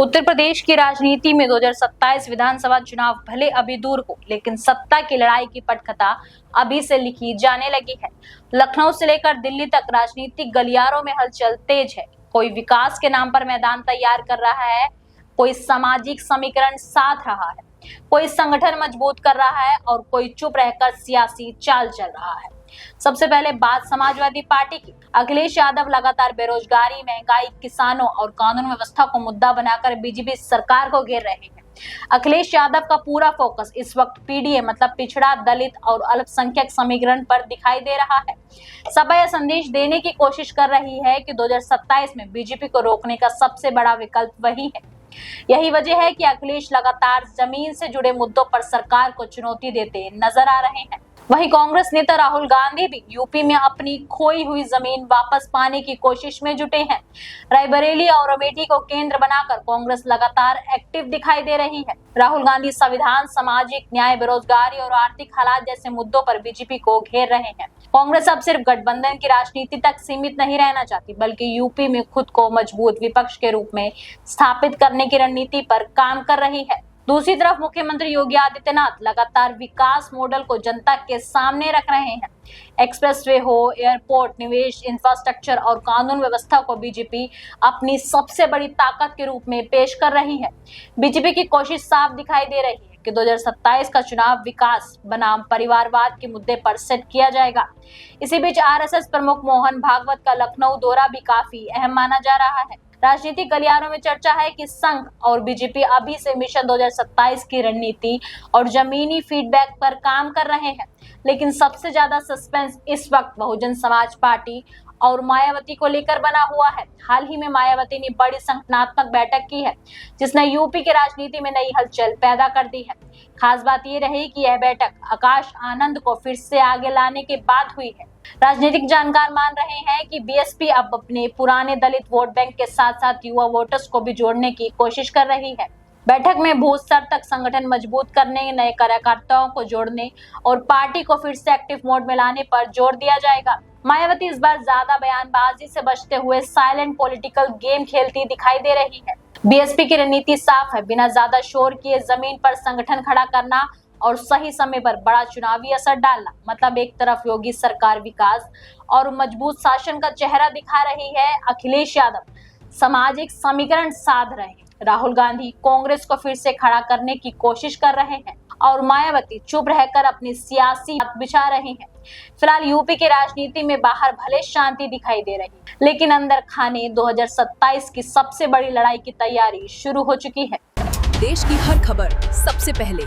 उत्तर प्रदेश की राजनीति में 2027 विधानसभा चुनाव भले अभी दूर हो, लेकिन सत्ता की लड़ाई की पटकथा अभी से लिखी जाने लगी है। लखनऊ से लेकर दिल्ली तक राजनीतिक गलियारों में हलचल तेज है। कोई विकास के नाम पर मैदान तैयार कर रहा है, कोई सामाजिक समीकरण साध रहा है, कोई संगठन मजबूत कर रहा है और कोई चुप रहकर सियासी चाल चल रहा है। सबसे पहले बात समाजवादी पार्टी की। अखिलेश यादव लगातार बेरोजगारी, महंगाई, किसानों और कानून व्यवस्था को मुद्दा बनाकर बीजेपी सरकार को घेर रहे हैं। अखिलेश यादव का पूरा फोकस इस वक्त पीडीए मतलब पिछड़ा, दलित और अल्पसंख्यक समीकरण पर दिखाई दे रहा है। सपा यह संदेश देने की कोशिश कर रही है कि 2027 में बीजेपी को रोकने का सबसे बड़ा विकल्प वही है। यही वजह है कि अखिलेश लगातार जमीन से जुड़े मुद्दों पर सरकार को चुनौती देते नजर आ रहे हैं। वहीं कांग्रेस नेता राहुल गांधी भी यूपी में अपनी खोई हुई जमीन वापस पाने की कोशिश में जुटे हैं। रायबरेली और अमेठी को केंद्र बनाकर कांग्रेस लगातार एक्टिव दिखाई दे रही है। राहुल गांधी संविधान, सामाजिक न्याय, बेरोजगारी और आर्थिक हालात जैसे मुद्दों पर बीजेपी को घेर रहे हैं। कांग्रेस अब सिर्फ गठबंधन की राजनीति तक सीमित नहीं रहना चाहती, बल्कि यूपी में खुद को मजबूत विपक्ष के रूप में स्थापित करने की रणनीति पर काम कर रही है। दूसरी तरफ मुख्यमंत्री योगी आदित्यनाथ लगातार विकास मॉडल को जनता के सामने रख रहे हैं। एक्सप्रेसवे हो, एयरपोर्ट, निवेश, इंफ्रास्ट्रक्चर और कानून व्यवस्था को बीजेपी अपनी सबसे बड़ी ताकत के रूप में पेश कर रही है। बीजेपी की कोशिश साफ दिखाई दे रही है कि 2027 का चुनाव विकास बनाम परिवारवाद के मुद्दे पर सेट किया जाएगा। इसी बीच आरएसएस प्रमुख मोहन भागवत का लखनऊ दौरा भी काफी अहम माना जा रहा है। राजनीतिक गलियारों में चर्चा है कि संघ और बीजेपी अभी से मिशन 2027 की रणनीति और जमीनी फीडबैक पर काम कर रहे हैं, लेकिन सबसे ज्यादा सस्पेंस इस वक्त बहुजन समाज पार्टी और मायावती को लेकर बना हुआ है। हाल ही में मायावती ने बड़ी संगठनात्मक बैठक की है, जिसने यूपी की राजनीति में नई हलचल पैदा कर दी है। खास बात ये रही कि यह बैठक आकाश आनंद को फिर से आगे लाने के बाद हुई है। राजनीतिक जानकार मान रहे हैं कि बीएसपी अब अपने पुराने दलित वोट बैंक के साथ साथ युवा वोटर्स को भी जोड़ने की कोशिश कर रही है। बैठक में बूथ स्तर तक संगठन मजबूत करने, नए कार्यकर्ताओं को जोड़ने और पार्टी को फिर से एक्टिव मोड में लाने पर जोर दिया जाएगा। मायावती इस बार ज्यादा बयानबाजी से बचते हुए साइलेंट पॉलिटिकल गेम खेलती दिखाई दे रही है। बीएसपी की रणनीति साफ है, बिना ज्यादा शोर किए जमीन पर संगठन खड़ा करना और सही समय पर बड़ा चुनावी असर डालना। मतलब एक तरफ योगी सरकार विकास और मजबूत शासन का चेहरा दिखा रही है, अखिलेश यादव सामाजिक समीकरण साध रहे हैं, राहुल गांधी कांग्रेस को फिर से खड़ा करने की कोशिश कर रहे हैं और मायावती चुप रहकर अपनी सियासी बात बिछा रहे हैं। फिलहाल यूपी की राजनीति में बाहर भले शांति दिखाई दे रही है, लेकिन अंदर खाने 2027 की सबसे बड़ी लड़ाई की तैयारी शुरू हो चुकी है। देश की हर खबर सबसे पहले